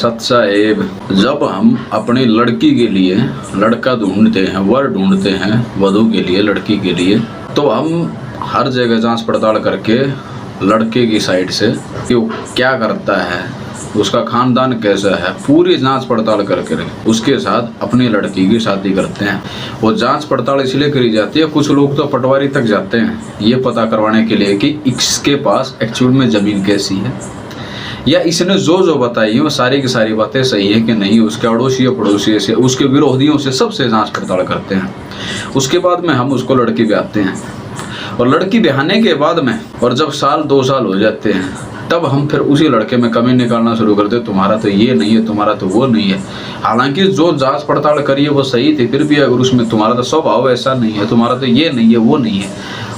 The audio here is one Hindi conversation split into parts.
सत साहेब, जब हम अपनी लड़की के लिए लड़का ढूंढते हैं, वर ढूंढते हैं वधू के लिए, लड़की के लिए, तो हम हर जगह जांच पड़ताल करके लड़के की साइड से कि वो क्या करता है, उसका खानदान कैसा है, पूरी जांच पड़ताल करके उसके साथ अपनी लड़की की शादी करते हैं। वो जांच पड़ताल इसलिए करी जाती है, कुछ लोग तो पटवारी तक जाते हैं ये पता करवाने के लिए कि इसके पास एक्चुअल में ज़मीन कैसी है, या इसने जो बताई है वो सारी की सारी बातें सही है कि नहीं, उसके अड़ोसी पड़ोसी से, उसके विरोधियों से, सबसे जांच पड़ताल करते हैं। उसके बाद में हम उसको लड़की ब्याहते हैं, और लड़की ब्याहने के बाद में, और जब साल 2 साल हो जाते हैं, तब हम फिर उसी लड़के में कमी निकालना शुरू करते, तुम्हारा तो ये नहीं है, तुम्हारा तो वो नहीं है। हालांकि जो जांच पड़ताल करी है वो सही थी, फिर भी अगर उसमें तुम्हारा तो स्वभाव ऐसा नहीं है, तुम्हारा तो ये नहीं है, वो नहीं है,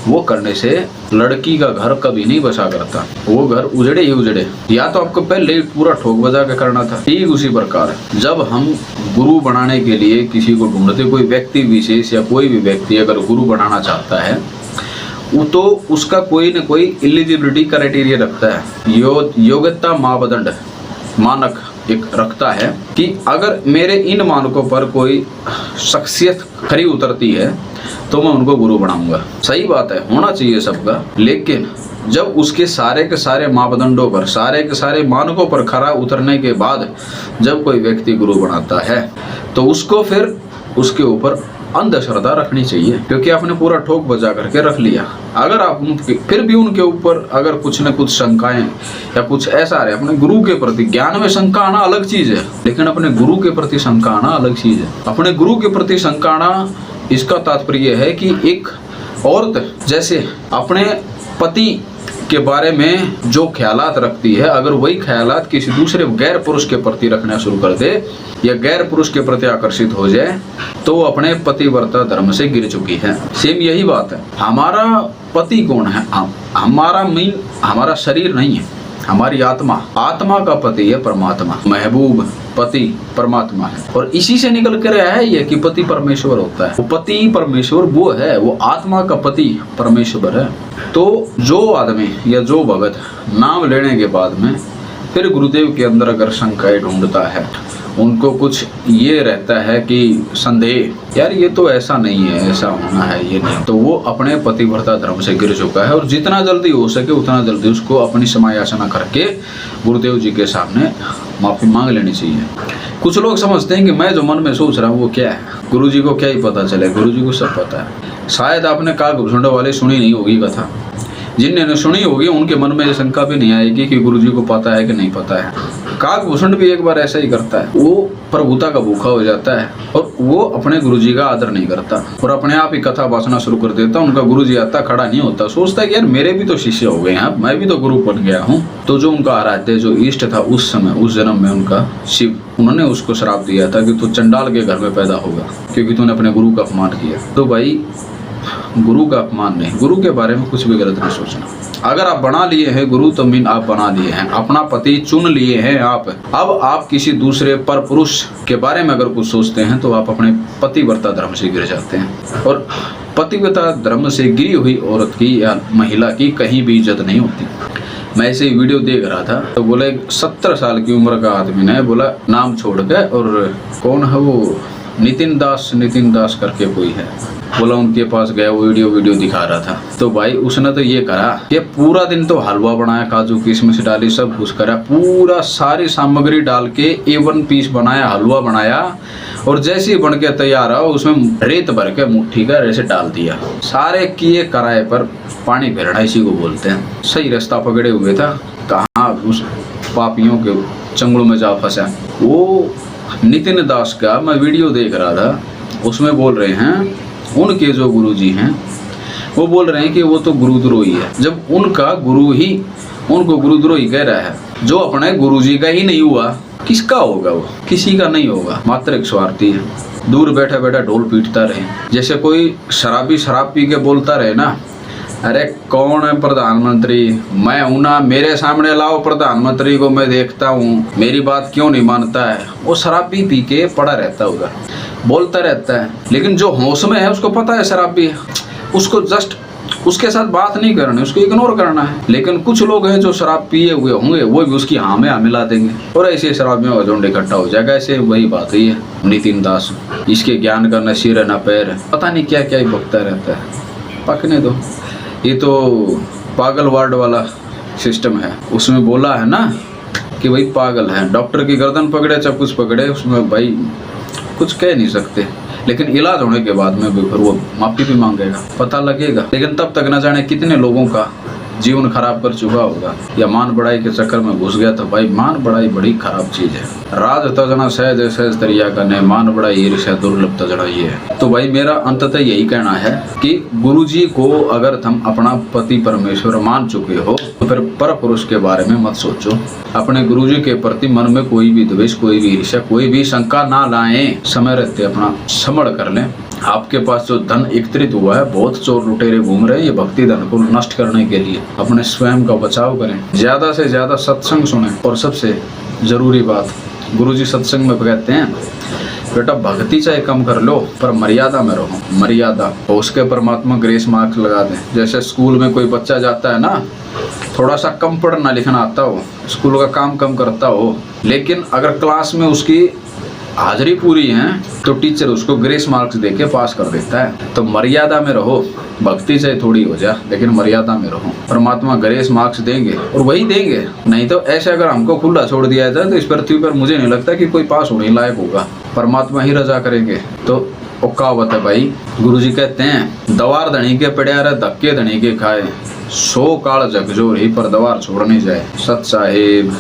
वो करने से लड़की का घर कभी नहीं बसा करता, वो घर उजड़े ही उजड़े। या तो आपको पहले ही पूरा ठोक बजा के करना था। ठीक उसी प्रकार जब हम गुरु बनाने के लिए किसी को ढूंढते, कोई व्यक्ति विशेष या कोई भी व्यक्ति अगर गुरु बनाना चाहता है, वो तो उसका कोई न कोई एलिजिबिलिटी क्राइटेरिया रखता है, योग्यता मापदंड मानक एक रखता है कि अगर मेरे इन मानकों पर कोई शख्सियत खरी उतरती है तो मैं उनको गुरु बनाऊंगा। सही बात है, होना चाहिए सबका, लेकिन जब उसके सारे के सारे मापदंडों पर, सारे के सारे मानकों पर खरा उतरने के बाद जब कोई व्यक्ति गुरु बनाता है तो उसको फिर उसके ऊपर अंधश्रद्धा रखनी चाहिए, क्योंकि आपने पूरा ठोक बजा करके रख लिया। अगर आप फिर भी उनके ऊपर अगर कुछ न कुछ शंकाएं या कुछ ऐसा रहे, अपने गुरु के प्रति, ज्ञान में शंका आना अलग चीज है, लेकिन अपने गुरु के प्रति शंका आना अलग चीज है। अपने गुरु के प्रति शंका आना, इसका तात्पर्य है कि एक औरत जैसे अपने पति के बारे में जो ख्यालात रखती है, अगर वही ख्यालात किसी दूसरे गैर पुरुष के प्रति रखना शुरू कर दे या गैर पुरुष के प्रति आकर्षित हो जाए तो वो अपने पतिव्रता धर्म से गिर चुकी है। सेम यही बात है, हमारा पति कौन है? हमारा शरीर नहीं है, हमारी आत्मा। आत्मा का पति है परमात्मा, महबूब पति परमात्मा है, और इसी से निकल कर आया है ये कि पति परमेश्वर होता है। वो पति परमेश्वर वो है, वो आत्मा का पति परमेश्वर है। तो जो आदमी या जो भगत नाम लेने के बाद में फिर गुरुदेव के अंदर अगर शंकाएं ढूंढता है, उनको कुछ ये रहता है कि संदेह, यार ये तो ऐसा नहीं है, ऐसा होना है, ये नहीं, तो वो अपने पतिव्रता धर्म से गिर चुका है। और जितना जल्दी हो सके उतना जल्दी उसको अपनी समायाचना करके गुरुदेव जी के सामने माफी मांग लेनी चाहिए। कुछ लोग समझते हैं कि मैं जो मन में सोच रहा हूँ वो क्या है, गुरु जी को क्या ही पता चले, गुरु जी को सब पता है। शायद आपने कागभूषण वाले सुनी नहीं होगी कथा, जिनने सुनी होगी उनके मन में ये शंका भी नहीं आएगी कि गुरु जी को पता है कि नहीं पता है। कागभूषण भी एक बार ऐसा ही करता है, वो प्रभुता का भूखा हो जाता है और वो अपने गुरुजी का आदर नहीं करता और अपने आप ही कथा वाचना शुरू कर देता। उनका गुरुजी आता, खड़ा नहीं होता, सोचता है कि यार मेरे भी तो शिष्य हो गए हैं, मैं भी तो गुरु बन गया हूँ। तो जो उनका आराध्य, जो इष्ट था उस समय, उस जन्म में उनका शिव, उन्होंने उसको श्राप दिया था कि तू चंडाल के घर में पैदा होगा क्योंकि तूने अपने गुरु का अपमान किया। तो भाई गुरु का अपमान नहीं, गुरु के बारे में कुछ भी गलत नहीं सोचना। अगर आप बना लिए हैं गुरु तो मीन आप बना लिए हैं, अपना पति चुन लिए हैं आप। अब आप किसी दूसरे पर पुरुष के बारे में अगर कुछ सोचते हैं तो आप अपने पतिव्रता धर्म से गिर जाते हैं। और पतिव्रता धर्म से गिरी हुई औरत की या महिला की कहीं भी इज्जत नहीं होती। मैं ऐसे ही वीडियो देख रहा था तो बोला 70 साल की उम्र का आदमी ने बोला नाम छोड़ के, और कौन है वो, नितिन दास करके कोई है, बोला उनके पास गया, वो वीडियो दिखा रहा था। तो भाई उसने तो ये करा कि पूरा दिन तो हलवा बनाया, काजू किशमिश डाली, सब कुछ करा, पूरा सारी सामग्री डाल के A1 पीस बनाया, हलवा बनाया, और जैसे ही बन के तैयार हो उसमें रेत भर के मुट्ठी का ऐसे डाल दिया। सारे किए कराए पर पानी फेरना इसी को बोलते हैं। सही रास्ता पकड़े हुए था, कहाँ उस पापियों के चंगुल में जा फंसा। वो नितिन दास का मैं वीडियो देख रहा था, उसमें बोल रहे हैं उनके जो गुरुजी हैं वो बोल रहे हैं कि वो तो गुरुद्रोही है, जब उनका गुरु ही उनको गुरुद्रोही कह रहा है। जो अपने गुरुजी का ही नहीं हुआ किसका होगा? वो किसी का नहीं होगा, मात्र एक स्वार्थी है। दूर बैठा बैठा ढोल पीटता रहे, जैसे कोई शराबी शराब पी के बोलता रहे ना, अरे कौन है प्रधानमंत्री, मैं हूं ना, मेरे सामने लाओ प्रधानमंत्री को, मैं देखता हूँ, मेरी बात क्यों नहीं मानता है। वो शराबी पी के पड़ा रहता है उधर, बोलता रहता है, लेकिन जो होश में है उसको पता है शराबी है, उसको जस्ट उसके साथ बात नहीं करनी, उसको इग्नोर करना है। लेकिन कुछ लोग हैं जो शराब पिए हुए होंगे, वो भी उसकी हाँ में हाँ मिला देंगे और ऐसे शराबियों का झुंड इकट्ठा हो जाएगा। ऐसे वही बात ही है नितिन दास, इसके ज्ञान का न सिर है न पैर है, पता नहीं क्या क्या ही बकता रहता है। पकने दो, ये तो पागल वार्ड वाला सिस्टम है। उसमें बोला है ना कि भाई पागल है, डॉक्टर की गर्दन पकड़े चाहे कुछ पकड़े, उसमें भाई कुछ कह नहीं सकते। लेकिन इलाज होने के बाद में भी फिर वो माफी भी मांगेगा, पता लगेगा। लेकिन तब तक न जाने कितने लोगों का जीवन खराब कर चुका होगा, या मान बढ़ाई के चक्कर में घुस गया। तो भाई मान बढ़ाई बड़ी खराब चीज है। राज तजना सहज सहज तरिया का नहीं, मान बढ़ाई ईर्ष्या दुर्लभ तजना ये है। तो भाई मेरा अंततः यही कहना है कि गुरुजी को अगर तुम अपना पति परमेश्वर मान चुके हो तो फिर पर पुरुष के बारे में मत सोचो। अपने गुरुजी के प्रति मन में कोई भी द्वेष, कोई भी ईर्ष्या, कोई भी शंका ना लाएं। समय रहते अपना समझ कर लें। आपके पास जो धन एकत्रित हुआ है, बहुत चोर लुटेरे घूम रहे हैं ये भक्ति धन को नष्ट करने के लिए। अपने स्वयं का बचाव करें, ज्यादा से ज्यादा सत्संग सुने। और सबसे जरूरी बात, गुरुजी सत्संग में कहते हैं बेटा भक्ति चाहे कम कर लो पर मर्यादा में रहो। मर्यादा, और उसके परमात्मा ग्रेस मार्क्स लगा दें। जैसे स्कूल में कोई बच्चा जाता है ना, थोड़ा सा कम पढ़ना लिखना आता हो, स्कूल का काम कम करता हो, लेकिन अगर क्लास में उसकी हाजिरी पूरी है तो टीचर उसको ग्रेस मार्क्स देके पास कर देता है। तो मर्यादा में रहो, भक्ति चाहे थोड़ी हो जाए लेकिन मर्यादा में रहो। परमात्मा ग्रेस मार्क्स देंगे और वही देंगे। नहीं तो ऐसे अगर हमको खुला छोड़ दिया जाए तो इस पृथ्वी पर मुझे नहीं लगता कि कोई पास होने लायक होगा। परमात्मा ही रजा करेंगे। तो कहावत है भाई, गुरुजी कहते हैं दवार धनी के पड़े रहे धक्के धनी के खाए, 100 काल जगजोर ही पर दवार छोड़ नहीं जाए। सत साहेब।